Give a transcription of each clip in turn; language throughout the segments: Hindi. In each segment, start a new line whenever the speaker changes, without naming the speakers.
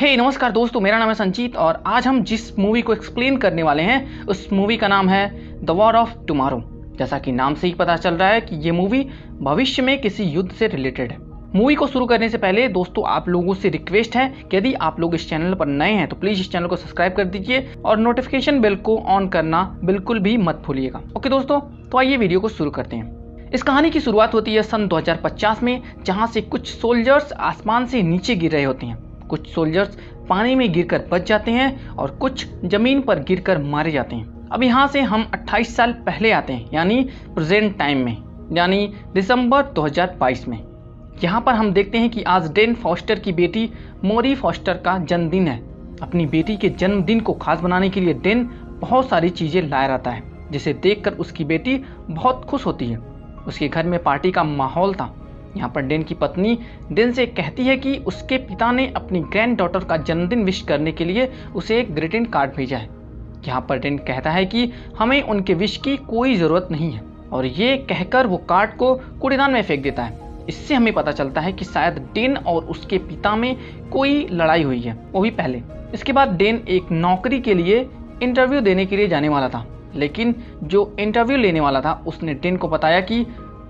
नमस्कार दोस्तों, मेरा नाम है संजीत और आज हम जिस मूवी को एक्सप्लेन करने वाले हैं उस मूवी का नाम है द वॉर ऑफ टुमारो। जैसा कि नाम से ही पता चल रहा है कि ये मूवी भविष्य में किसी युद्ध से रिलेटेड है। मूवी को शुरू करने से पहले दोस्तों आप लोगों से रिक्वेस्ट है कि यदि आप लोग इस चैनल पर नए हैं तो प्लीज़ इस चैनल को सब्सक्राइब कर दीजिए और नोटिफिकेशन बेल को ऑन करना बिल्कुल भी मत भूलिएगा। ओके दोस्तों, तो आइए वीडियो को शुरू करते हैं। इस कहानी की शुरुआत होती है सन 2050 में, जहाँ से कुछ सोल्जर्स आसमान से नीचे गिर रहे होते हैं। कुछ सोल्जर्स पानी में गिरकर बच जाते हैं और कुछ जमीन पर गिरकर मारे जाते हैं। अब यहाँ से हम 28 साल पहले आते हैं, यानी प्रेजेंट टाइम में, यानी दिसंबर 2022 में। यहाँ पर हम देखते हैं कि आज डेन फॉस्टर की बेटी मोरी फॉस्टर का जन्मदिन है। अपनी बेटी के जन्मदिन को खास बनाने के लिए डेन बहुत सारी चीज़ें लाया रहता है, जिसे देखकर उसकी बेटी बहुत खुश होती है। उसके घर में पार्टी का माहौल था। यहाँ पर डेन की पत्नी डेन से कहती है कि उसके पिता ने अपनी ग्रैंड डॉटर का जन्मदिन विश करने के लिए उसे एक ग्रीटिंग कार्ड भेजा है। यहाँ पर डेन कहता है कि हमें उनके विश की कोई ज़रूरत नहीं है, और ये कहकर वो कार्ड को कूड़ेदान में फेंक देता है। इससे हमें पता चलता है कि शायद डेन और उसके पिता में कोई लड़ाई हुई है, वो भी पहले। इसके बाद डेन एक नौकरी के लिए इंटरव्यू देने के लिए जाने वाला था, लेकिन जो इंटरव्यू लेने वाला था उसने डेन को बताया कि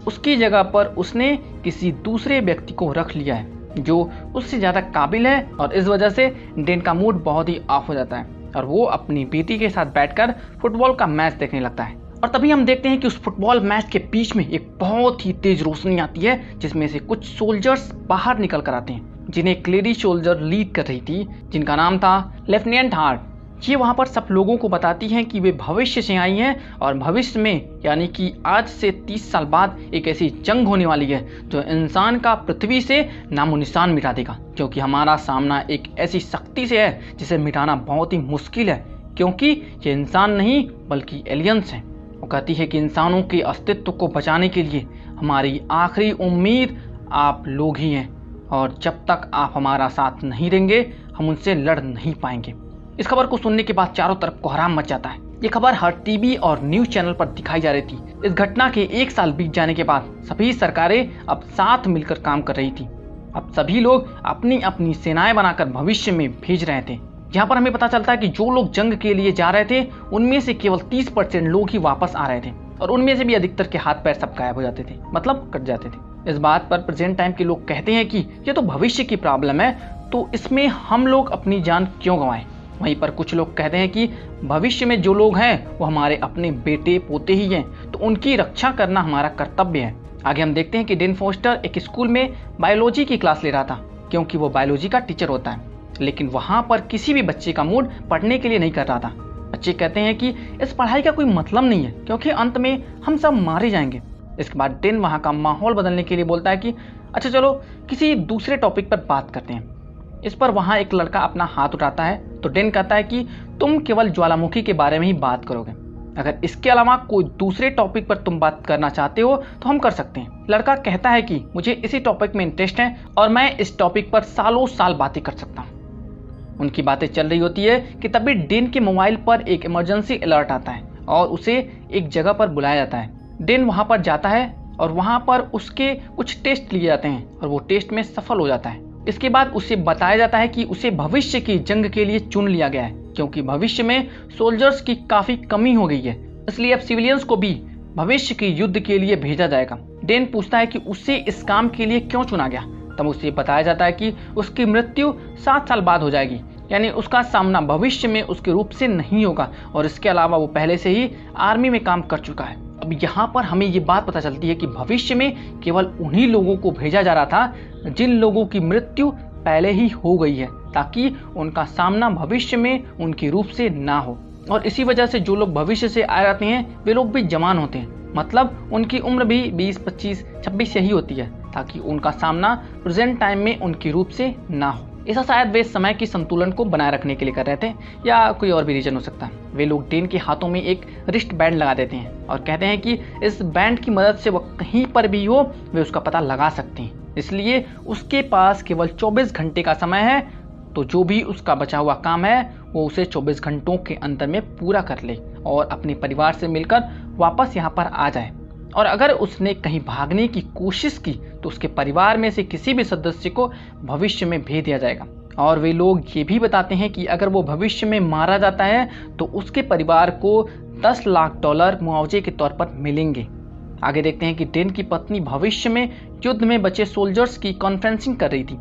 उसकी जगह पर उसने किसी दूसरे व्यक्ति को रख लिया है जो उससे ज़्यादा काबिल है, और इस वजह से डेन का मूड बहुत ही ऑफ हो जाता है और वो अपनी बेटी के साथ बैठकर फुटबॉल का मैच देखने लगता है। और तभी हम देखते हैं कि उस फुटबॉल मैच के बीच में एक बहुत ही तेज रोशनी आती है, जिसमें से कुछ सोल्जर्स बाहर निकल कर आते हैं, जिन्हें क्लेरी सोल्जर लीड कर रही थी, जिनका नाम था लेफ्टिनेंट हार्ट। ये वहाँ पर सब लोगों को बताती हैं कि वे भविष्य से आई हैं और भविष्य में, यानी कि आज से 30 साल बाद एक ऐसी जंग होने वाली है जो इंसान का पृथ्वी से नामो निशान मिटा देगा, क्योंकि हमारा सामना एक ऐसी शक्ति से है जिसे मिटाना बहुत ही मुश्किल है, क्योंकि ये इंसान नहीं बल्कि एलियंस हैं। वो कहती है कि इंसानों के अस्तित्व को बचाने के लिए हमारी आखिरी उम्मीद आप लोग ही हैं, और जब तक आप हमारा साथ नहीं देंगे हम उनसे लड़ नहीं पाएंगे। इस खबर को सुनने के बाद चारों तरफ कोहराम मच जाता है। ये खबर हर टीवी और न्यूज चैनल पर दिखाई जा रही थी। इस घटना के 1 साल बीत जाने के बाद सभी सरकारें अब साथ मिलकर काम कर रही थी। अब सभी लोग अपनी अपनी सेनाएं बनाकर भविष्य में भेज रहे थे। यहाँ पर हमें पता चलता है कि जो लोग जंग के लिए जा रहे थे उनमें से केवल 30% लोग ही वापस आ रहे थे, और उनमें से भी अधिकतर के हाथ पैर सब गायब हो जाते थे, मतलब कट जाते थे। इस बात पर प्रेजेंट टाइम के लोग कहते हैं कि ये तो भविष्य की प्रॉब्लम है, तो इसमें हम लोग अपनी जान क्यों गंवाएं। वहीं पर कुछ लोग कहते हैं कि भविष्य में जो लोग हैं वो हमारे अपने बेटे पोते ही हैं, तो उनकी रक्षा करना हमारा कर्तव्य है। आगे हम देखते हैं कि डेन फॉस्टर एक स्कूल में बायोलॉजी की क्लास ले रहा था, क्योंकि वो बायोलॉजी का टीचर होता है, लेकिन वहाँ पर किसी भी बच्चे का मूड पढ़ने के लिए नहीं कर रहा था। बच्चे कहते हैं कि इस पढ़ाई का कोई मतलब नहीं है, क्योंकि अंत में हम सब मारे जाएंगे। इसके बाद डेन वहाँ का माहौल बदलने के लिए बोलता है कि अच्छा चलो किसी दूसरे टॉपिक पर बात करते हैं। इस पर वहाँ एक लड़का अपना हाथ उठाता है, तो डेन कहता है कि तुम केवल ज्वालामुखी के बारे में ही बात करोगे, अगर इसके अलावा कोई दूसरे टॉपिक पर तुम बात करना चाहते हो तो हम कर सकते हैं। लड़का कहता है कि मुझे इसी टॉपिक में इंटरेस्ट है और मैं इस टॉपिक पर सालों साल बातें कर सकता हूँ। उनकी बातें चल रही होती है कि तभी डेन के मोबाइल पर एक इमरजेंसी अलर्ट आता है और उसे एक जगह पर बुलाया जाता है। डेन वहाँ पर जाता है और वहाँ पर उसके कुछ टेस्ट लिए जाते हैं और वो टेस्ट में सफल हो जाता है। इसके बाद उसे बताया जाता है कि उसे भविष्य की जंग के लिए चुन लिया गया है, क्योंकि भविष्य में सोल्जर्स की काफ़ी कमी हो गई है, इसलिए अब सिविलियंस को भी भविष्य के युद्ध के लिए भेजा जाएगा। डेन पूछता है कि उसे इस काम के लिए क्यों चुना गया, तब उसे बताया जाता है कि उसकी मृत्यु 7 साल बाद हो जाएगी, यानी उसका सामना भविष्य में उसके रूप से नहीं होगा, और इसके अलावा वो पहले से ही आर्मी में काम कर चुका है। अब यहाँ पर हमें ये बात पता चलती है कि भविष्य में केवल उन्हीं लोगों को भेजा जा रहा था जिन लोगों की मृत्यु पहले ही हो गई है, ताकि उनका सामना भविष्य में उनके रूप से ना हो। और इसी वजह से जो लोग भविष्य से आए रहते हैं वे लोग भी जवान होते हैं, मतलब उनकी उम्र भी 20, 25, 26 यही होती है, ताकि उनका सामना प्रेजेंट टाइम में उनके रूप से ना हो। ऐसा शायद वे समय की संतुलन को बनाए रखने के लिए कर रहे थे, या कोई और भी रीजन हो सकता है। वे लोग डेन के हाथों में एक रिस्ट बैंड लगा देते हैं और कहते हैं कि इस बैंड की मदद से वह कहीं पर भी हो वे उसका पता लगा सकते हैं, इसलिए उसके पास केवल 24 घंटे का समय है, तो जो भी उसका बचा हुआ काम है वो उसे 24 घंटों के अंदर में पूरा कर ले और अपने परिवार से मिलकर वापस यहाँ पर आ जाए। और अगर उसने कहीं भागने की कोशिश की तो उसके परिवार में से किसी भी सदस्य को भविष्य में भेज दिया जाएगा। और वे लोग ये भी बताते हैं कि अगर वो भविष्य में मारा जाता है तो उसके परिवार को $10 लाख मुआवजे के तौर पर मिलेंगे। आगे देखते हैं कि डेन की पत्नी भविष्य में युद्ध में बचे सोल्जर्स की कॉन्फ्रेंसिंग कर रही थी।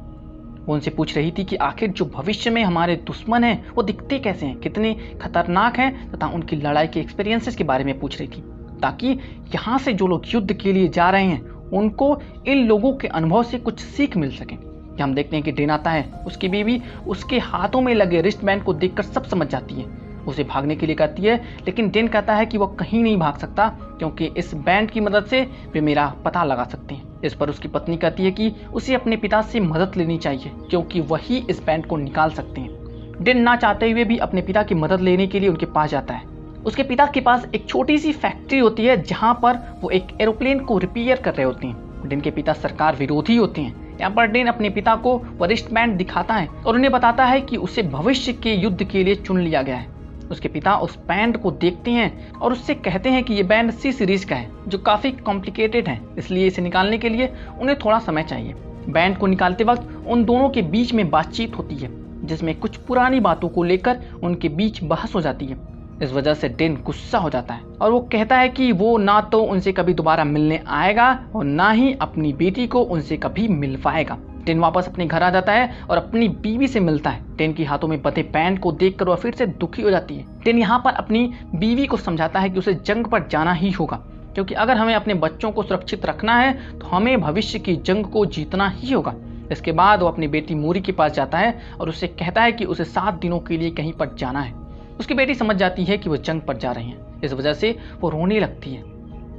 वो उनसे पूछ रही थी कि आखिर जो भविष्य में हमारे दुश्मन हैं वो दिखते कैसे हैं, कितने खतरनाक हैं, तथा उनकी लड़ाई के एक्सपीरियंसेस के बारे में पूछ रही थी, ताकि यहाँ से जो लोग युद्ध के लिए जा रहे हैं उनको इन लोगों के अनुभव से कुछ सीख मिल सके। हम देखते हैं कि डेन आता है, उसकी बीवी उसके हाथों में लगे रिस्ट बैंड को देखकर सब समझ जाती है, उसे भागने के लिए कहती है, लेकिन डेन कहता है कि वो कहीं नहीं भाग सकता क्योंकि इस बैंड की मदद से वे मेरा पता लगा सकते हैं। इस पर उसकी पत्नी कहती है कि उसे अपने पिता से मदद लेनी चाहिए क्योंकि वही इस बैंड को निकाल सकते हैं। डेन ना चाहते हुए भी अपने पिता की मदद लेने के लिए उनके पास जाता है। उसके पिता के पास एक छोटी सी फैक्ट्री होती है जहाँ पर वो एक एरोप्लेन को रिपेयर कर रहे होते हैं। डेन के पिता सरकार विरोधी होते हैं। यहाँ पर डेन अपने पिता को रिस्ट बैंड दिखाता है और उन्हें बताता है कि उसे भविष्य के युद्ध के लिए चुन लिया गया है। उसके पिता उस बैंड को देखते हैं और उससे कहते हैं कि ये बैंड सी सीरीज का है जो काफ़ी कॉम्प्लिकेटेड है, इसलिए इसे निकालने के लिए उन्हें थोड़ा समय चाहिए। बैंड को निकालते वक्त उन दोनों के बीच में बातचीत होती है जिसमें कुछ पुरानी बातों को लेकर उनके बीच बहस हो जाती है। इस वजह से डेन गुस्सा हो जाता है और वो कहता है कि वो ना तो उनसे कभी दोबारा मिलने आएगा और ना ही अपनी बेटी को उनसे कभी मिल पाएगा। डेन वापस अपने घर आ जाता है और अपनी बीवी से मिलता है। डेन के हाथों में बंधे बैंड को देखकर वह फिर से दुखी हो जाती है। डेन यहाँ पर अपनी बीवी को समझाता है कि उसे जंग पर जाना ही होगा क्योंकि अगर हमें अपने बच्चों को सुरक्षित रखना है तो हमें भविष्य की जंग को जीतना ही होगा। इसके बाद वो अपनी बेटी मूरी के पास जाता है और उसे कहता है कि उसे 7 दिनों के लिए कहीं पर जाना है। उसकी बेटी समझ जाती है कि वो जंग पर जा रहे हैं, इस वजह से वो रोने लगती है।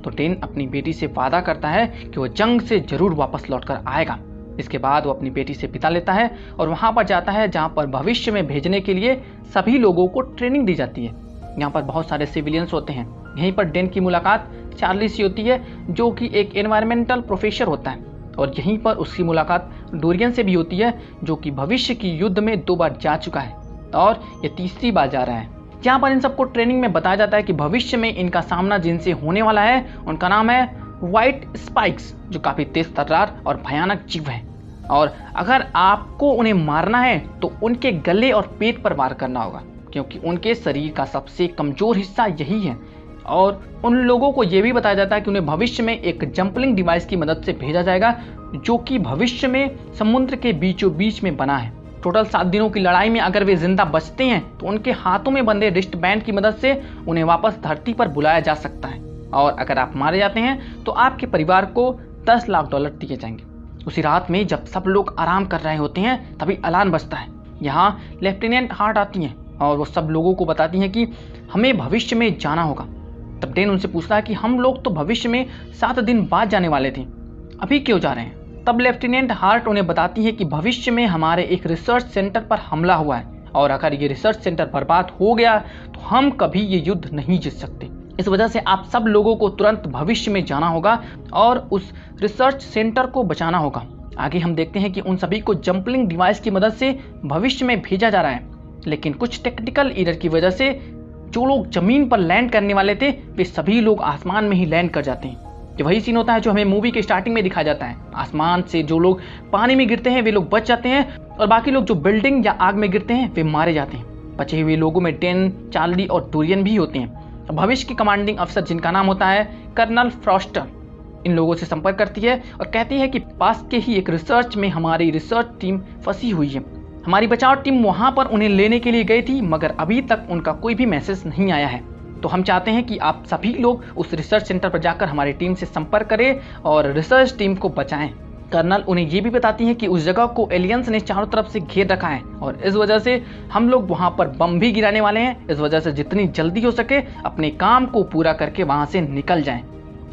तो डेन अपनी बेटी से वादा करता है कि वो जंग से जरूर वापस लौटकर आएगा। इसके बाद वो अपनी बेटी से विदा लेता है और वहाँ पर जाता है जहाँ पर भविष्य में भेजने के लिए सभी लोगों को ट्रेनिंग दी जाती है। यहाँ पर बहुत सारे सिविलियंस होते हैं। यहीं पर डेन की मुलाकात चार्ली से होती है जो कि एक एनवायरमेंटल प्रोफेसर होता है, और यहीं पर उसकी मुलाकात डोरियन से भी होती है जो कि भविष्य की युद्ध में 2 बार जा चुका है और ये तीसरी बार जा रहा है। यहाँ पर इन सबको ट्रेनिंग में बताया जाता है कि भविष्य में इनका सामना जिनसे होने वाला है उनका नाम है व्हाइट स्पाइक्स, जो काफ़ी तेज तर्रार और भयानक जीव है, और अगर आपको उन्हें मारना है तो उनके गले और पेट पर वार करना होगा क्योंकि उनके शरीर का सबसे कमज़ोर हिस्सा यही है। और उन लोगों को यह भी बताया जाता है कि उन्हें भविष्य में एक जंपलिंग डिवाइस की मदद से भेजा जाएगा जो कि भविष्य में समुद्र के बीचों बीच में बना है। टोटल 7 दिनों की लड़ाई में अगर वे जिंदा बचते हैं तो उनके हाथों में बंधे रिस्ट बैंड की मदद से उन्हें वापस धरती पर बुलाया जा सकता है, और अगर आप मारे जाते हैं तो आपके परिवार को $10 लाख दिए जाएंगे। उसी रात में जब सब लोग आराम कर रहे होते हैं तभी अलार्म बजता है। यहाँ लेफ्टिनेंट हार्ट आती हैं और वो सब लोगों को बताती हैं कि हमें भविष्य में जाना होगा। तब डेन उनसे पूछता है कि हम लोग तो भविष्य में 7 दिन बाद जाने वाले थे, अभी क्यों जा रहे हैं? तब लेफ्टिनेंट हार्ट उन्हें बताती है कि भविष्य में हमारे एक रिसर्च सेंटर पर हमला हुआ है और अगर ये रिसर्च सेंटर बर्बाद हो गया तो हम कभी ये युद्ध नहीं जीत सकते। इस वजह से आप सब लोगों को तुरंत भविष्य में जाना होगा और उस रिसर्च सेंटर को बचाना होगा। आगे हम देखते हैं कि उन सभी को जंपलिंग डिवाइस की मदद से भविष्य में भेजा जा रहा है, लेकिन कुछ टेक्निकल एरर की वजह से जो लोग जमीन पर लैंड करने वाले थे वे सभी लोग आसमान में ही लैंड कर जाते हैं। ये वही सीन होता है जो हमें मूवी के स्टार्टिंग में दिखाया जाता है। आसमान से जो लोग पानी में गिरते हैं वे लोग बच जाते हैं और बाकी लोग जो बिल्डिंग या आग में गिरते हैं वे मारे जाते हैं। बचे हुए लोगों में डेन, चार्ली और डोरियन भी होते हैं। भविष्य की कमांडिंग अफसर जिनका नाम होता है कर्नल फ्रॉस्टर इन लोगों से संपर्क करती है और कहती है कि पास के ही एक रिसर्च में हमारी रिसर्च टीम फंसी हुई है। हमारी बचाव टीम वहां पर उन्हें लेने के लिए गई थी मगर अभी तक उनका कोई भी मैसेज नहीं आया है, तो हम चाहते हैं कि आप सभी लोग उस रिसर्च सेंटर पर जाकर हमारी टीम से संपर्क करें और रिसर्च टीम को बचाएं। कर्नल उन्हें ये भी बताती है कि उस जगह को एलियंस ने चारों तरफ से घेर रखा है और इस वजह से हम लोग वहां पर बम भी गिराने वाले हैं। इस वजह से जितनी जल्दी हो सके अपने काम को पूरा करके वहां से निकल जाएं।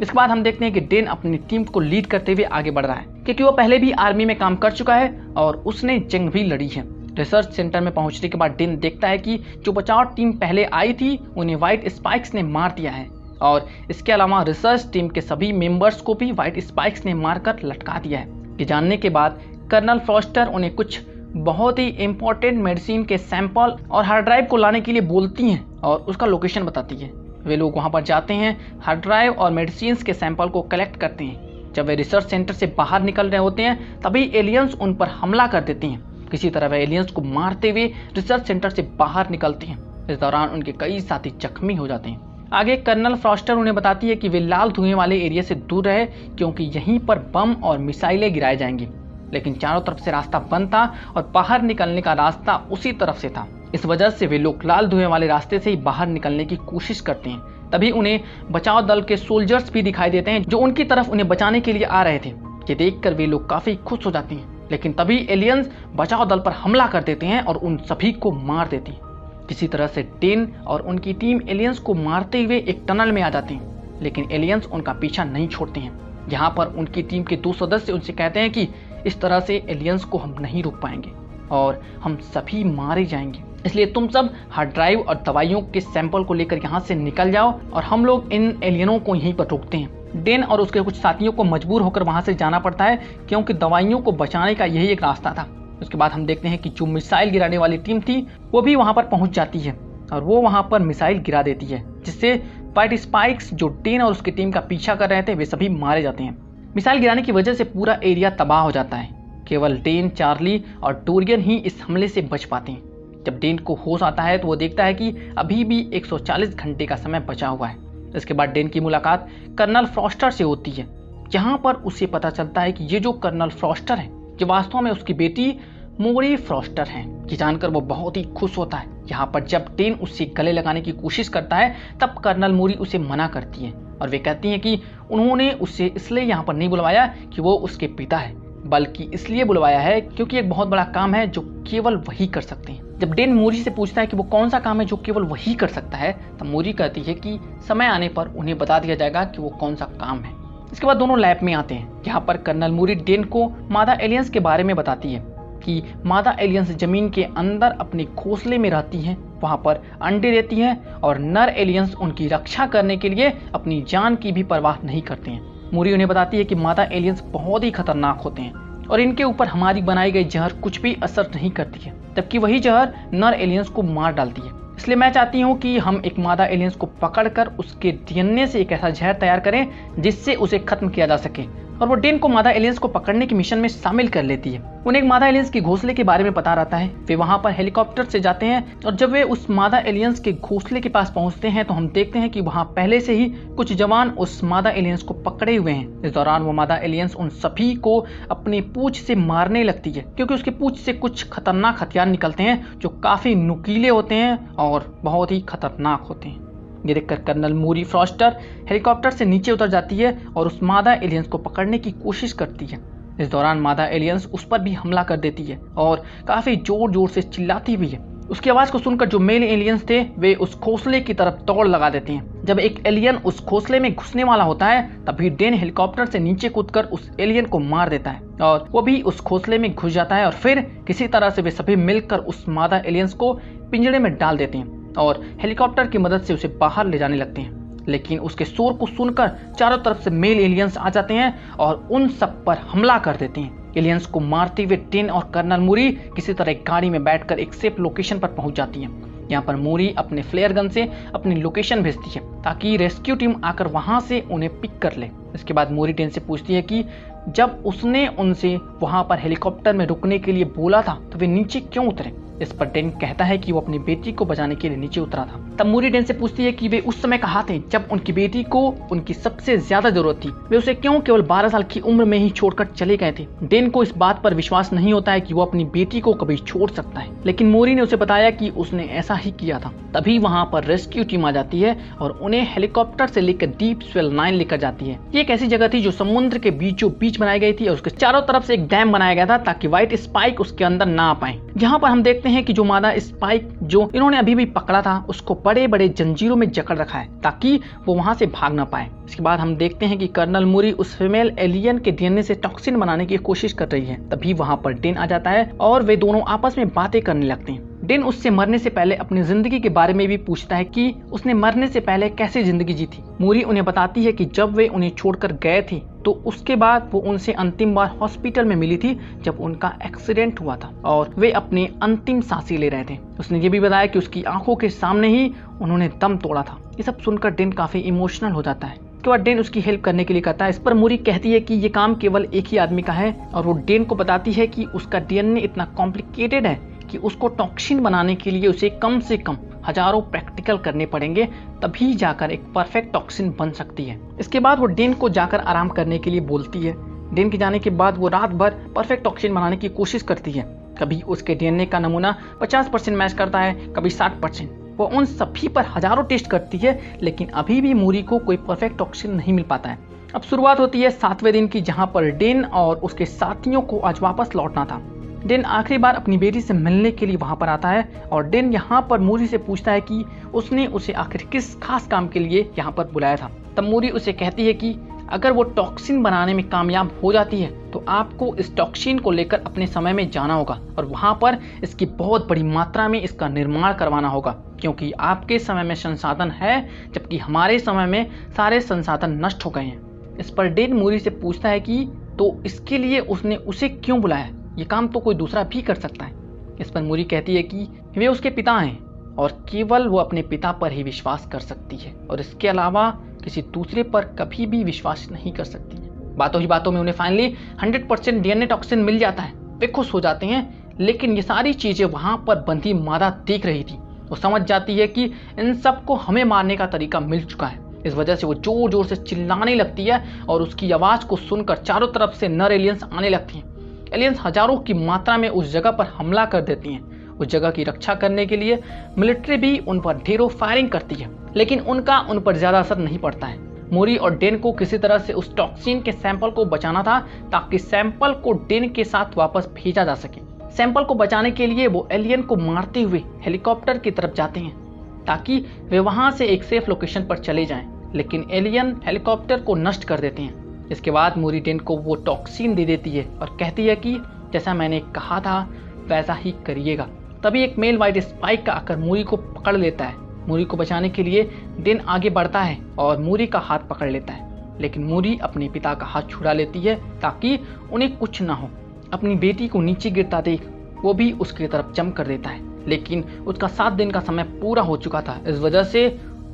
इसके बाद हम देखते हैं कि डेन अपनी टीम को लीड करते हुए आगे बढ़ रहा है क्योंकि वो पहले भी आर्मी में काम कर चुका है और उसने जंग भी लड़ी है। रिसर्च सेंटर में पहुंचने के बाद डेन देखता है कि जो बचाव टीम पहले आई थी उन्हें व्हाइट स्पाइक्स ने मार दिया है और इसके अलावा रिसर्च टीम के सभी मेंबर्स को भी व्हाइट स्पाइक्स ने मारकर लटका दिया है। ये जानने के बाद कर्नल फ्रॉस्टर उन्हें कुछ बहुत ही इंपॉर्टेंट मेडिसिन के सैंपल और हार्ड ड्राइव को लाने के लिए बोलती हैं और उसका लोकेशन बताती है। वे लोग वहां पर जाते हैं, हार्ड ड्राइव और मेडिसिन के सैंपल को कलेक्ट करते हैं। जब वे रिसर्च सेंटर से बाहर निकल रहे होते हैं तभी एलियंस उन पर हमला कर देते हैं। किसी तरह वे एलियंस को मारते हुए रिसर्च सेंटर से बाहर निकलते हैं। इस दौरान उनके कई साथी जख्मी हो जाते हैं। आगे कर्नल फ्रॉस्टर उन्हें बताती है कि वे लाल धुएं वाले एरिया से दूर रहे क्योंकि यहीं पर बम और मिसाइलें गिराए जाएंगे। लेकिन चारों तरफ से रास्ता बंद था और बाहर निकलने का रास्ता उसी तरफ से था। इस वजह से वे लोग लाल धुएं वाले रास्ते से ही बाहर निकलने की कोशिश करते हैं। तभी उन्हें बचाव दल के सोल्जर्स भी दिखाई देते हैं जो उनकी तरफ उन्हें बचाने के लिए आ रहे थे। ये देखकर वे लोग काफी खुश हो जाते हैं। लेकिन तभी एलियंस बचाव दल पर हमला कर देते हैं और उन सभी को मार देती हैं। किसी तरह से डेन और उनकी टीम एलियंस को मारते हुए एक टनल में आ जाते हैं, लेकिन एलियंस उनका पीछा नहीं छोड़ते हैं। यहाँ पर उनकी टीम के 2 सदस्य उनसे कहते हैं कि इस तरह से एलियंस को हम नहीं रोक पाएंगे और हम सभी मारे जाएंगे, इसलिए तुम सब हार्ड ड्राइव और दवाइयों के सैंपल को लेकर यहाँ से निकल जाओ और हम लोग इन एलियनों को यहीं पर रोकते हैं। डेन और उसके कुछ साथियों को मजबूर होकर वहाँ से जाना पड़ता है क्योंकि दवाइयों को बचाने का यही एक रास्ता था। उसके बाद हम देखते हैं कि जो मिसाइल गिराने वाली टीम थी वो भी वहां पर पहुंच जाती है और वो वहां पर मिसाइल गिरा देती है, जिससे वाइट स्पाइक्स जो डेन और उसकी टीम का पीछा कर रहे थे वे सभी मारे जाते हैं। मिसाइल गिराने की वजह से पूरा एरिया तबाह हो जाता है। केवल डेन, चार्ली और डोरियन ही इस हमले से बच पाते हैं। जब डेन को होश आता है तो वो देखता है कि अभी भी 140 घंटे का समय बचा हुआ है। इसके बाद डेन की मुलाकात कर्नल फ्रॉस्टर से होती है। यहाँ पर उसे पता चलता है कि ये जो कर्नल फ्रॉस्टर है जो वास्तव में उसकी बेटी मोरी फ्रॉस्टर हैं। ये जानकर वो बहुत ही खुश होता है। यहाँ पर जब डेन उससे गले लगाने की कोशिश करता है तब कर्नल मोरी उसे मना करती है और वे कहती हैं कि उन्होंने उसे इसलिए यहाँ पर नहीं बुलवाया कि वो उसके पिता है, बल्कि इसलिए बुलवाया है क्योंकि एक बहुत बड़ा काम है जो केवल वही कर सकते हैं। जब डेन मोरी से पूछता है कि वो कौन सा काम है जो केवल वही कर सकता है, तब मोरी कहती है कि समय आने पर उन्हें बता दिया जाएगा कि वो कौन सा काम है। इसके बाद दोनों लैब में आते हैं। यहाँ पर कर्नल मोरी डेन को मादा एलियंस के बारे में बताती है कि मादा एलियंस जमीन के अंदर अपने घोंसले में रहती हैं, वहां पर अंडे देती हैं और नर एलियंस उनकी रक्षा करने के लिए अपनी जान की भी परवाह नहीं करते हैं। मोरी उन्हें बताती है कि मादा एलियंस बहुत ही खतरनाक होते हैं और इनके ऊपर हमारी बनाई गई जहर कुछ भी असर नहीं करती है, जबकि वही जहर नर एलियंस को मार डालती है। इसलिए मैं चाहती हूँ कि हम एक मादा एलियंस को पकड़कर उसके डीएनए से एक ऐसा जहर तैयार करें जिससे उसे खत्म किया जा सके। और वो डेन को मादा एलियंस को पकड़ने की मिशन में शामिल कर लेती है। उन्हें एक मादा एलियंस के घोंसले के बारे में पता रहता है। वे वहां पर हेलीकॉप्टर से जाते हैं और जब वे उस मादा एलियंस के घोंसले के पास पहुंचते हैं तो हम देखते हैं कि वहां पहले से ही कुछ जवान उस मादा एलियंस को पकड़े हुए हैं। इस दौरान वो मादा एलियंस उन सभी को अपनी पूंछ से मारने लगती है क्योंकि उसकी पूंछ से कुछ खतरनाक हथियार निकलते हैं जो काफी नुकीले होते हैं और बहुत ही खतरनाक होते हैं। ये देखकर कर्नल मोरी फ्रॉस्टर हेलीकॉप्टर से नीचे उतर जाती है और उस मादा एलियंस को पकड़ने की कोशिश करती है। इस दौरान मादा एलियंस उस पर भी हमला कर देती है और काफी जोर जोर से चिल्लाती हुई है। उसकी आवाज को सुनकर जो मेल एलियंस थे वे उस घोंसले की तरफ दौड़ लगा देते हैं। जब एक एलियन उस घोंसले में घुसने वाला होता है तभी डेन हेलीकॉप्टर से नीचे कूदकर उस एलियन को मार देता है और वो भी उस घोंसले में घुस जाता है और फिर किसी तरह से वे सभी मिलकर उस मादा एलियंस को पिंजरे में डाल देते हैं और हेलीकॉप्टर की मदद से उसे बाहर ले जाने लगते हैं। लेकिन उसके शोर को सुनकर चारों तरफ से मेल एलियंस आ जाते हैं और उन सब पर हमला कर देते हैं। एलियंस को मारते हुए डेन और कर्नल मोरी किसी तरह एक गाड़ी में बैठकर एक सेफ लोकेशन पर पहुंच जाती है। यहाँ पर मोरी अपने फ्लेयर गन से अपनी लोकेशन भेजती है ताकि रेस्क्यू टीम आकर वहां से उन्हें पिक कर ले। इसके बाद मोरी डेन से पूछती है कि जब उसने उनसे वहां पर हेलीकॉप्टर में रुकने के लिए बोला था तो वे नीचे क्यों उतरे। इस पर डेन कहता है कि वो अपनी बेटी को बचाने के लिए नीचे उतरा था। तब मोरी डेन से पूछती है कि वे उस समय कहाँ थे जब उनकी बेटी को उनकी सबसे ज्यादा जरूरत थी, वे उसे क्यों केवल 12 साल की उम्र में ही छोड़कर चले गए थे। डेन को इस बात पर विश्वास नहीं होता है कि वो अपनी बेटी को कभी छोड़ सकता है, लेकिन मोरी ने उसे बताया कि उसने ऐसा ही किया था। तभी वहां पर रेस्क्यू टीम आ जाती है और उन्हें हेलीकॉप्टर से लेकर डीप स्वेल 9 लेकर जाती है। ये एक ऐसी जगह थी जो समुद्र के बीचों बीच बनाई गई थी और उसके चारों तरफ से एक डैम बनाया गया था ताकि व्हाइट स्पाइक उसके अंदर ना आ पाए। यहाँ पर हम देखते हैं कि जो मादा स्पाइक जो इन्होंने अभी भी पकड़ा था उसको बड़े बड़े जंजीरों में जकड़ रखा है ताकि वो वहां से भाग ना पाए। इसके बाद हम देखते हैं कि कर्नल मोरी उस फीमेल एलियन के डीएनए से टॉक्सिन बनाने की कोशिश कर रही है। तभी वहां पर डेन आ जाता है और वे दोनों आपस में बातें करने लगते हैं। डेन उससे मरने से पहले अपनी जिंदगी के बारे में भी पूछता है कि उसने मरने से पहले कैसे जिंदगी जी थी। मोरी उन्हें बताती है कि जब वे उन्हें छोड़कर गए थे तो उसके बाद वो उनसे अंतिम बार हॉस्पिटल में मिली थी जब उनका एक्सीडेंट हुआ था और वे अपनी अंतिम सांसें ले रहे थे। उसने ये भी बताया कि उसकी आंखों के सामने ही उन्होंने दम तोड़ा था। ये सब सुनकर डेन काफी इमोशनल हो जाता है। उसके बाद डेन उसकी हेल्प करने के लिए कहता है। इस पर मूरी कहती है कि ये काम केवल एक ही आदमी का है और वो डेन को बताती है कि उसका डीएनए इतना कॉम्प्लिकेटेड है कि उसको टॉक्सिन बनाने के लिए उसे कम से कम हजारों प्रैक्टिकल करने पड़ेंगे, तभी जाकर एक परफेक्ट टॉक्सिन बन सकती है। इसके बाद वो डेन को जाकर आराम करने के लिए बोलती है। डेन के जाने के बाद वो रात भर परफेक्ट टॉक्सिन बनाने की कोशिश करती है। कभी उसके डीएनए का नमूना 50% मैच करता है, कभी 60%। वो उन सभी पर हजारों टेस्ट करती है, लेकिन अभी भी मूरी को कोई परफेक्ट टॉक्सिन नहीं मिल पाता है। अब शुरुआत होती है 7वें दिन की, जहां पर डेन और उसके साथियों को आज वापस लौटना था। डेन आखिरी बार अपनी बेटी से मिलने के लिए वहां पर आता है और डेन यहाँ पर मूरी से पूछता है कि उसने उसे आखिर किस खास काम के लिए यहाँ पर बुलाया था। तब मूरी उसे कहती है कि अगर वो टॉक्सिन बनाने में कामयाब हो जाती है तो आपको इस टॉक्सिन को लेकर अपने समय में जाना होगा और वहां पर इसकी बहुत बड़ी मात्रा में इसका निर्माण करवाना होगा, क्योंकि आपके समय में संसाधन है जबकि हमारे समय में सारे संसाधन नष्ट हो गए हैं। इस पर डेन मूरी से पूछता है कि तो इसके लिए उसने उसे क्यों बुलाया, ये काम तो कोई दूसरा भी कर सकता है। इस पर मूरी कहती है कि वे उसके पिता हैं और केवल वो अपने पिता पर ही विश्वास कर सकती है और इसके अलावा किसी दूसरे पर कभी भी विश्वास नहीं कर सकती है। बातों ही बातों में उन्हें फाइनली 100% डीएनए टॉक्सिन मिल जाता है। वे खुश हो जाते हैं, लेकिन ये सारी चीजें वहां पर बंधी मादा देख रही थी। वो समझ जाती है कि इन सबको हमें मारने का तरीका मिल चुका है। इस वजह से वो जोर जोर से चिल्लाने लगती है और उसकी आवाज को सुनकर चारों तरफ से नर एलियंस आने लगती हैं। एलियंस हजारों की मात्रा में उस जगह पर हमला कर देती हैं। उस जगह की रक्षा करने के लिए मिलिट्री भी उन पर ढेरों फायरिंग करती है, लेकिन उनका उन पर ज्यादा असर नहीं पड़ता है। मूरी और डेन को किसी तरह से उस टॉक्सिन के सैंपल को बचाना था ताकि सैंपल को डेन के साथ वापस भेजा जा सके। सैंपल को बचाने के लिए वो एलियन को मारते हुए हेलीकॉप्टर की तरफ जाते हैं ताकि वे वहां से एक सेफ लोकेशन पर चले जाएं, लेकिन एलियन हेलीकॉप्टर को नष्ट कर देते हैं। इसके बाद मूरी डेन को वो टॉक्सिन दे देती है और कहती है कि जैसा मैंने कहा था वैसा ही करिएगा। तभी एक मेल वाइट स्पाइक का आकर मूरी को पकड़ लेता है। मूरी को बचाने के लिए डेन आगे बढ़ता है और मूरी का हाथ पकड़ लेता है, लेकिन मूरी अपने पिता का हाथ छुड़ा लेती है ताकि उन्हें कुछ ना हो। अपनी बेटी को नीचे गिरता देख वो भी उसकी तरफ जंप कर देता है, लेकिन उसका 7 दिन का समय पूरा हो चुका था। इस वजह से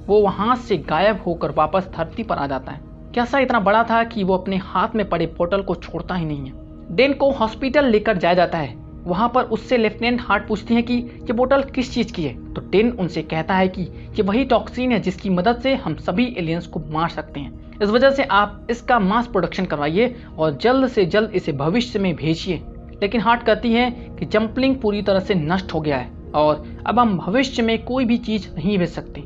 वो वहां से गायब होकर वापस धरती पर आ जाता है। कैसा इतना बड़ा था कि वो अपने हाथ में पड़े बोतल को छोड़ता ही नहीं है। डेन को हॉस्पिटल लेकर जाया जाता है। वहां पर उससे लेफ्टिनेंट हार्ट पूछती हैं कि ये बोतल किस चीज की है, तो डेन उनसे कहता है कि ये वही टॉक्सिन है जिसकी मदद से हम सभी एलियंस को मार सकते हैं। इस वजह से आप इसका मास प्रोडक्शन करवाइए और जल्द से जल्द इसे भविष्य में भेजिए। लेकिन हार्ट कहती है कि जंपलिंग पूरी तरह से नष्ट हो गया है और अब हम भविष्य में कोई भी चीज नहीं भेज सकते,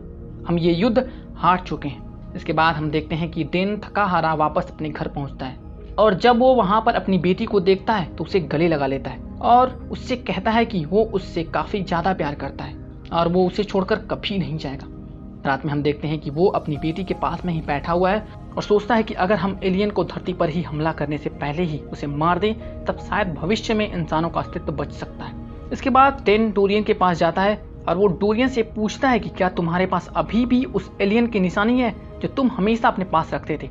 हम ये युद्ध हार चुके हैं। इसके बाद हम देखते हैं कि डेन थका हारा वापस अपने घर पहुंचता है और जब वो वहां पर अपनी बेटी को देखता है तो उसे गले लगा लेता है और उससे कहता है कि वो उससे काफी ज्यादा प्यार करता है और वो उसे छोड़कर कभी नहीं जाएगा। रात में हम देखते हैं कि वो अपनी बेटी के पास में ही बैठा हुआ है और सोचता है कि अगर हम एलियन को धरती पर ही हमला करने से पहले ही उसे मार दें तब शायद भविष्य में इंसानों का अस्तित्व बच सकता है। इसके बाद डेन डोरियन के पास जाता है और वो डोरियन से पूछता है कि क्या तुम्हारे पास अभी भी उस एलियन की निशानी है जो तुम हमेशा अपने पास रखते थे।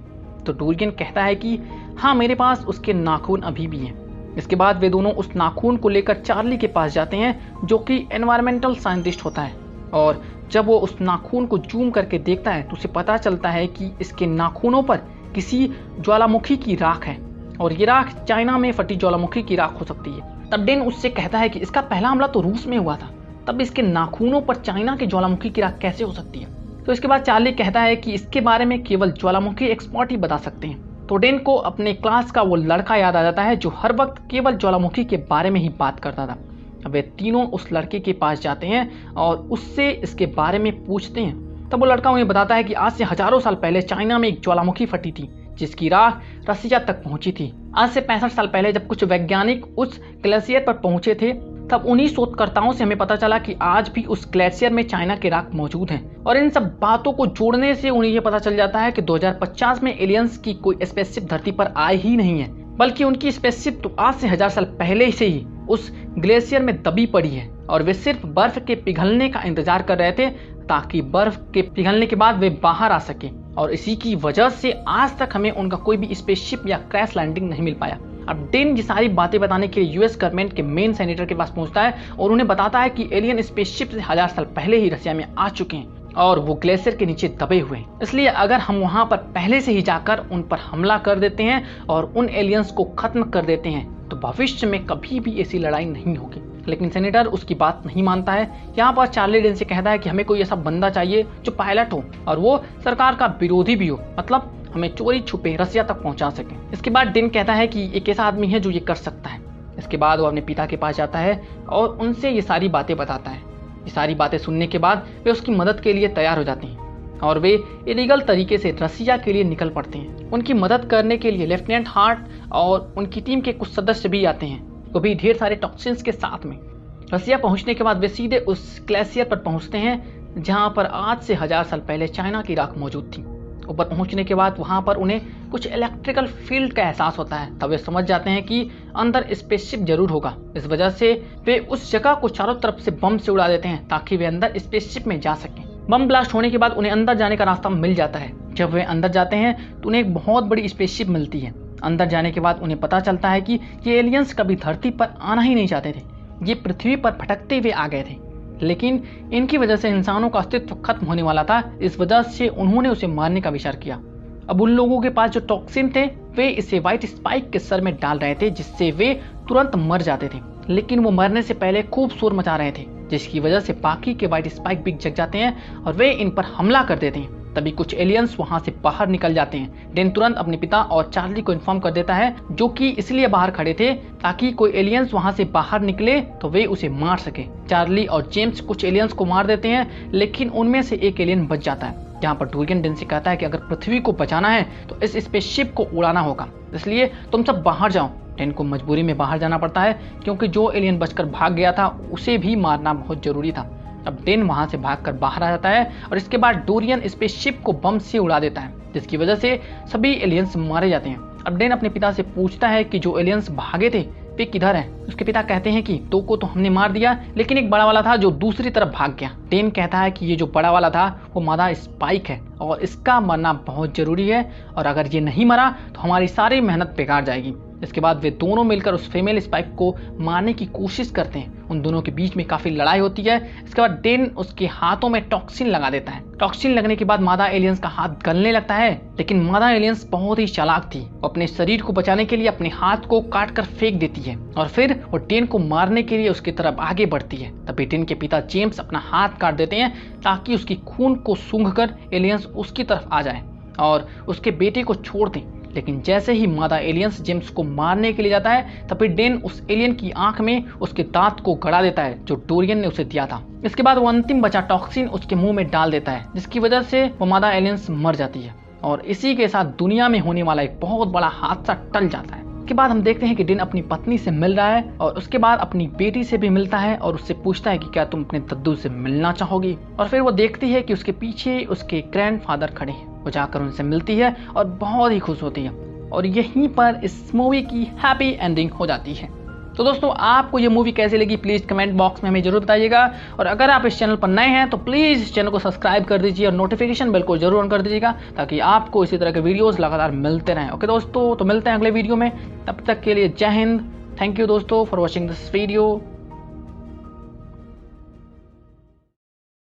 तो डोरियन कहता है कि हाँ, मेरे पास उसके नाखून अभी भी हैं। इसके बाद वे दोनों उस नाखून को लेकर चार्ली के पास जाते हैं जो कि एनवायरमेंटल साइंटिस्ट होता है, और जब वो उस नाखून को जूम करके देखता है तो उसे पता चलता है कि इसके नाखूनों पर किसी ज्वालामुखी की राख है और ये राख चाइना में फटी ज्वालामुखी की राख हो सकती है। तब डेन उससे कहता है कि इसका पहला हमला तो रूस में हुआ था, तब इसके नाखूनों पर चाइना के ज्वालामुखी की राख कैसे हो सकती है। तो इसके बाद चार्ली कहता है कि इसके बारे में केवल ज्वालामुखी एक्सपर्ट ही बता सकते हैं। तो डेन को अपने क्लास का वो लड़का याद आ जाता है जो हर वक्त केवल ज्वालामुखी के बारे में ही बात करता था। अब वे तीनों उस लड़के के पास जाते हैं और उससे इसके बारे में पूछते हैं। तब वो लड़का उन्हें बताता है कि आज से हजारों साल पहले चाइना में एक ज्वालामुखी फटी थी जिसकी राख रसिया तक पहुंची थी। आज से 65 साल पहले जब कुछ वैज्ञानिक उस ग्लेशियर पर पहुंचे थे तब उन्हीं शोधकर्ताओं से हमें पता चला कि आज भी उस ग्लेशियर में चाइना के राख मौजूद हैं। और इन सब बातों को जोड़ने से उन्हें यह पता चल जाता है कि 2050 में एलियंस की कोई स्पेसशिप धरती पर आई ही नहीं है, बल्कि उनकी स्पेसशिप तो आज से 1000 साल पहले से ही उस ग्लेशियर में दबी पड़ी है और वे सिर्फ बर्फ के पिघलने का इंतजार कर रहे थे ताकि बर्फ के पिघलने के बाद वे बाहर आ सके। और इसी की वजह से आज तक हमें उनका कोई भी स्पेसशिप या क्रैश लैंडिंग नहीं मिल पाया। अब डेन ये सारी बातें बताने के लिए यूएस गवर्नमेंट के मेन सेनेटर के पास पहुंचता है और उन्हें बताता है कि एलियन स्पेसशिप से 1000 साल पहले ही रसिया में आ चुके हैं और वो ग्लेशियर के नीचे दबे हुए हैं। इसलिए अगर हम वहां पर पहले से ही जाकर उन पर हमला कर देते हैं और उन एलियंस को खत्म कर देते हैं तो भविष्य में कभी भी ऐसी लड़ाई नहीं होगी। लेकिन सेनेटर उसकी बात नहीं मानता है। यहाँ पर चार्ली डेन से कहता है कि हमें कोई ऐसा बंदा चाहिए जो पायलट हो और वो सरकार का विरोधी भी हो, मतलब हमें चोरी छुपे रसिया तक पहुंचा सके। इसके बाद डेन कहता है कि एक ऐसा आदमी है जो ये कर सकता है। इसके बाद वो अपने पिता के पास जाता है और उनसे ये सारी बातें बताता है। ये सारी बातें सुनने के बाद वे उसकी मदद के लिए तैयार हो जाते हैं और वे इलीगल तरीके से रसिया के लिए निकल पड़ते हैं। उनकी मदद करने के लिए लेफ्टिनेंट हार्ट और उनकी टीम के कुछ सदस्य भी आते हैं, वो भी ढेर सारे टॉक्सिन्स के साथ में। रसिया पहुंचने के बाद वे सीधे उस ग्लेशियर पर पहुंचते हैं जहां पर आज से 1000 साल पहले चाइना की राख मौजूद थी। ऊपर पहुंचने के बाद वहां पर उन्हें कुछ इलेक्ट्रिकल फील्ड का एहसास होता है। तब वे समझ जाते हैं कि अंदर स्पेसशिप जरूर होगा। इस वजह से वे उस जगह को चारों तरफ से बम से उड़ा देते हैं ताकि वे अंदर स्पेसशिप में जा सकें। बम ब्लास्ट होने के बाद उन्हें अंदर जाने का रास्ता मिल जाता है। जब वे अंदर जाते हैं तो उन्हें एक बहुत बड़ी स्पेसशिप मिलती है। अंदर जाने के बाद उन्हें पता चलता है कि ये एलियंस कभी धरती पर आना ही नहीं चाहते थे, ये पृथ्वी पर भटकते हुए आ गए थे, लेकिन इनकी वजह से इंसानों का अस्तित्व खत्म होने वाला था। इस वजह से उन्होंने उसे मारने का विचार किया। अब उन लोगों के पास जो टॉक्सिन थे वे इसे व्हाइट स्पाइक के सर में डाल रहे थे जिससे वे तुरंत मर जाते थे, लेकिन वो मरने से पहले खूब शोर मचा रहे थे जिसकी वजह से बाकी के व्हाइट स्पाइक भी जग जाते हैं और वे इन पर हमला कर देते हैं। तभी कुछ एलियंस वहां से बाहर निकल जाते हैं। डेन तुरंत अपने पिता और चार्ली को इन्फॉर्म कर देता है जो कि इसलिए बाहर खड़े थे ताकि कोई एलियंस वहां से बाहर निकले तो वे उसे मार सके। चार्ली और जेम्स कुछ एलियंस को मार देते हैं लेकिन उनमें से एक एलियन बच जाता है। जहाँ पर डोरियन डेन से कहता है कि अगर पृथ्वी को बचाना है तो इस स्पेसशिप को उड़ाना होगा, इसलिए तुम सब बाहर जाओ। डेन को मजबूरी में बाहर जाना पड़ता है क्योंकि जो एलियन बचकर भाग गया था उसे भी मारना बहुत जरूरी था। अब डेन वहां से भागकर बाहर आ जाता है और इसके बाद डोरियन स्पेसशिप को बम से उड़ा देता है जिसकी वजह से सभी एलियंस मारे जाते हैं। अब डेन अपने पिता से पूछता है कि जो एलियंस भागे थे वे किधर हैं। उसके पिता कहते हैं कि 2 को तो हमने मार दिया लेकिन एक बड़ा वाला था जो दूसरी तरफ भाग गया। डेन कहता है कि ये जो बड़ा वाला था वो मादा स्पाइक है और इसका मरना बहुत जरूरी है और अगर ये नहीं मरा तो हमारी सारी मेहनत बेकार जाएगी। इसके बाद वे दोनों मिलकर उस फीमेल स्पाइक को मारने की कोशिश करते हैं। उन दोनों के बीच में काफी लड़ाई होती है। इसके बाद डेन उसके हाथों में टॉक्सिन लगा देता है। टॉक्सिन लगने के बाद मादा एलियंस का हाथ गलने लगता है, लेकिन मादा एलियंस बहुत ही चालाक थी। वो अपने शरीर को बचाने के लिए अपने हाथ को काट कर फेंक देती है और फिर वो डेन को मारने के लिए उसकी तरफ आगे बढ़ती है। तभी डेन के पिता जेम्स अपना हाथ काट देते हैं ताकि उसकी खून को सूंघकर एलियंस उसकी तरफ आ जाए और उसके बेटे को छोड़ दें। लेकिन जैसे ही मादा एलियंस जेम्स को मारने के लिए जाता है तभी डेन उस एलियन की आंख में उसके दांत को गड़ा देता है जो डोरियन ने उसे दिया था। इसके बाद वो अंतिम बचा टॉक्सिन उसके मुंह में डाल देता है जिसकी वजह से वो मादा एलियंस मर जाती है और इसी के साथ दुनिया में होने वाला एक बहुत बड़ा हादसा टल जाता है। इसके बाद हम देखते हैं कि डेन अपनी पत्नी से मिल रहा है और उसके बाद अपनी बेटी से भी मिलता है और उससे पूछता है कि क्या तुम अपने दद्दू से मिलना चाहोगी। और फिर वो देखती है कि उसके पीछे उसके ग्रैंडफादर खड़े हैं। वो जाकर उनसे मिलती है और बहुत ही खुश होती है और यहीं पर इस मूवी की हैप्पी एंडिंग हो जाती है। तो दोस्तों आपको ये मूवी कैसी लगी प्लीज़ कमेंट बॉक्स में हमें जरूर बताइएगा और अगर आप इस चैनल पर नए हैं तो प्लीज़ इस चैनल को सब्सक्राइब कर दीजिए और नोटिफिकेशन बेल को जरूर ऑन कर दीजिएगा ताकि आपको इसी तरह के वीडियोस लगातार मिलते रहें। ओके दोस्तों, तो मिलते हैं अगले वीडियो में, तब तक के लिए जय हिंद। थैंक यू दोस्तों फॉर वॉचिंग दिस वीडियो।